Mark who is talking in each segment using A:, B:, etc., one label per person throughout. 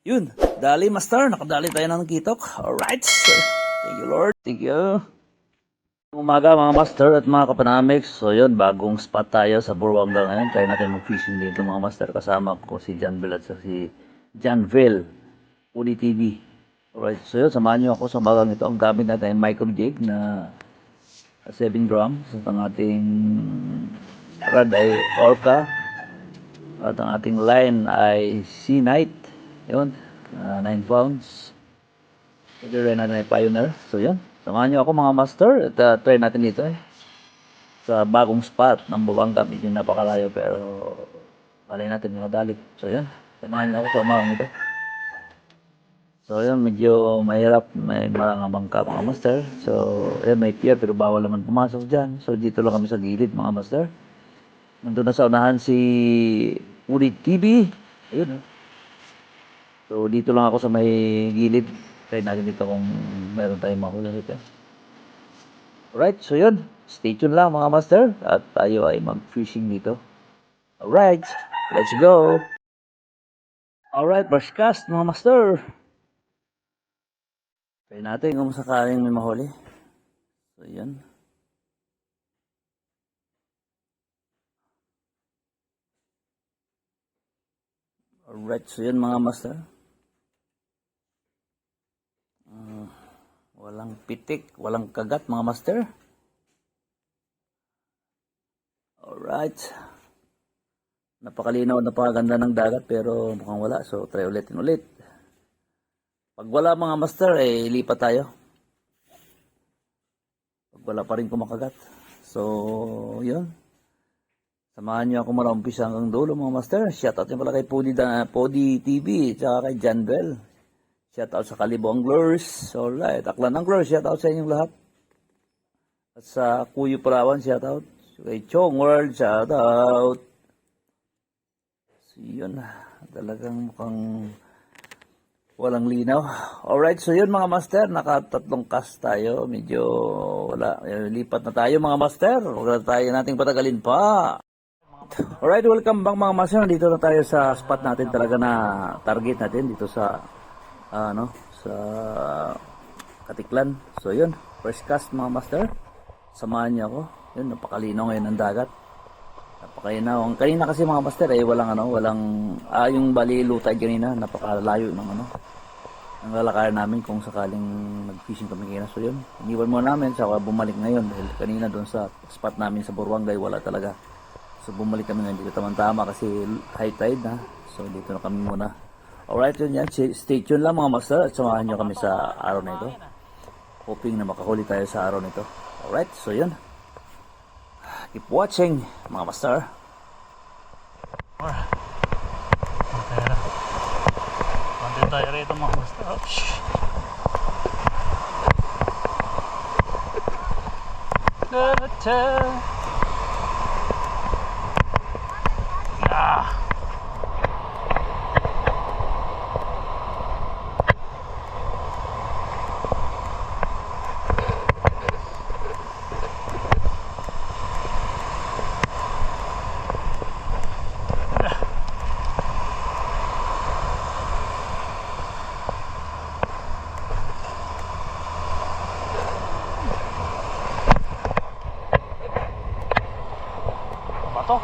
A: Yun, dali master, nakadali tayo ng kitok. Alright, sir. Thank you Lord. Thank you. Umaga mga master at mga kapanamics. So yun, bagong spot tayo sa Burwanga ngayon. Try natin mag-fishing dito mga master. Kasama ko si John Bell at si Janvel, Uni TV. Alright, so yun, samahan nyo ako sa umagang ito. Ang gamit natin ay micro jig na 7 grams. At ang ating rod ay Orca. At ang ating line ay Sea Knight. Yun, 9 pounds. Pwede rin natin ay Pioneer. So yun, samahan nyo ako mga master. At try natin dito sa bagong spot ng Buwanga. Medyo napakalayo pero malay natin yung madalik. So yun, samahan nyo ako sa umagang ito. So yun, medyo mahirap. May marangamang ka mga master. So yun, may pier pero bawal naman pumasok dyan. So dito lang kami sa gilid mga master. Nandun na sa unahan si Uri TV. Ayun. So dito lang ako sa may gilid. Try natin dito kung meron tayong mahuli dito. Alright, so yun. Stay tuned lang mga master. At tayo ay mag-fishing dito. Alright, let's go. Alright, brush cast mga master. Try natin kung sakaling may mahuli. So yun. Alright, so yun mga master. Walang pitik, walang kagat mga master. Alright. Napakalinaw, napakaganda ng dagat pero mukhang wala. So try ulitin ulit. Pag wala mga master, lipat tayo. Pag wala pa rin kumakagat. So, yun. Samahan nyo ako mula umpisa hanggang dulo mga master. Shoutout nyo pala kay Podi TV, tsaka kay John Bell. Shoutout sa Kalibo Anglers. Alright, Aklan Anglers, shoutout sa inyong lahat. At sa Kuyo Palawan, shoutout. Kay Chong World, shoutout. So, yun. Talagang mukhang walang linaw. Alright, so yun mga master. Nakatatlong cast tayo. Medyo wala. Lipat na tayo mga master. Huwag na tayo nating patagalin pa. Alright, welcome back mga master. Dito na tayo sa spot natin talaga na target natin dito sa sa Katiklan. So yun, first cast mga master. Samahan niyo ako. Yun, napakalinaw ngayon ng dagat. Napakinaw. Ang kanina kasi mga master walang yung bali lutay kanina, napakalayo ng ang lalakaran namin kung sakaling nag-fishing kami kanina. So yun, iniwan muna namin saka bumalik ngayon dahil kanina doon sa spot namin sa Burwanga wala talaga. So bumalik kami ngayon dito tamang-tama kasi high tide na. So dito na kami muna. Alright, yun yan. Stay tuned lang mga master at samahan nyo kami sa araw na ito. Hoping na makahuli tayo sa araw na ito. Alright, so yun. Keep watching mga master.
B: Konti tayo rito mga master. Bato.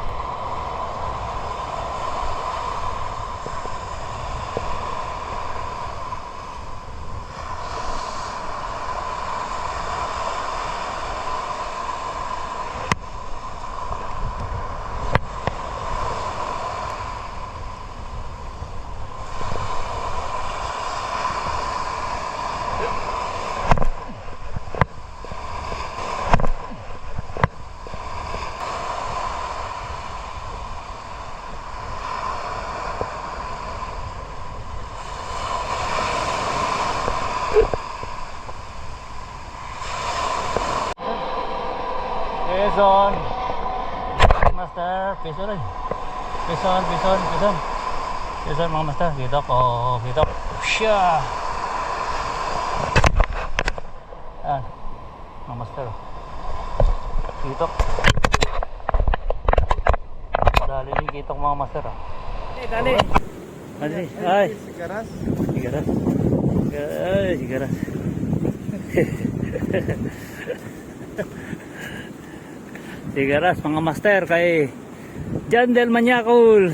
B: Pison. Master, pison. Pison mga master. Hitok. Siya. Mga master. Hitok. Dali ni kitok mga master.
A: Dali. Ay,
C: Sigaras.
A: sigaras. Ay, sigaras. Sigaras mga master kay John Del Maniacol.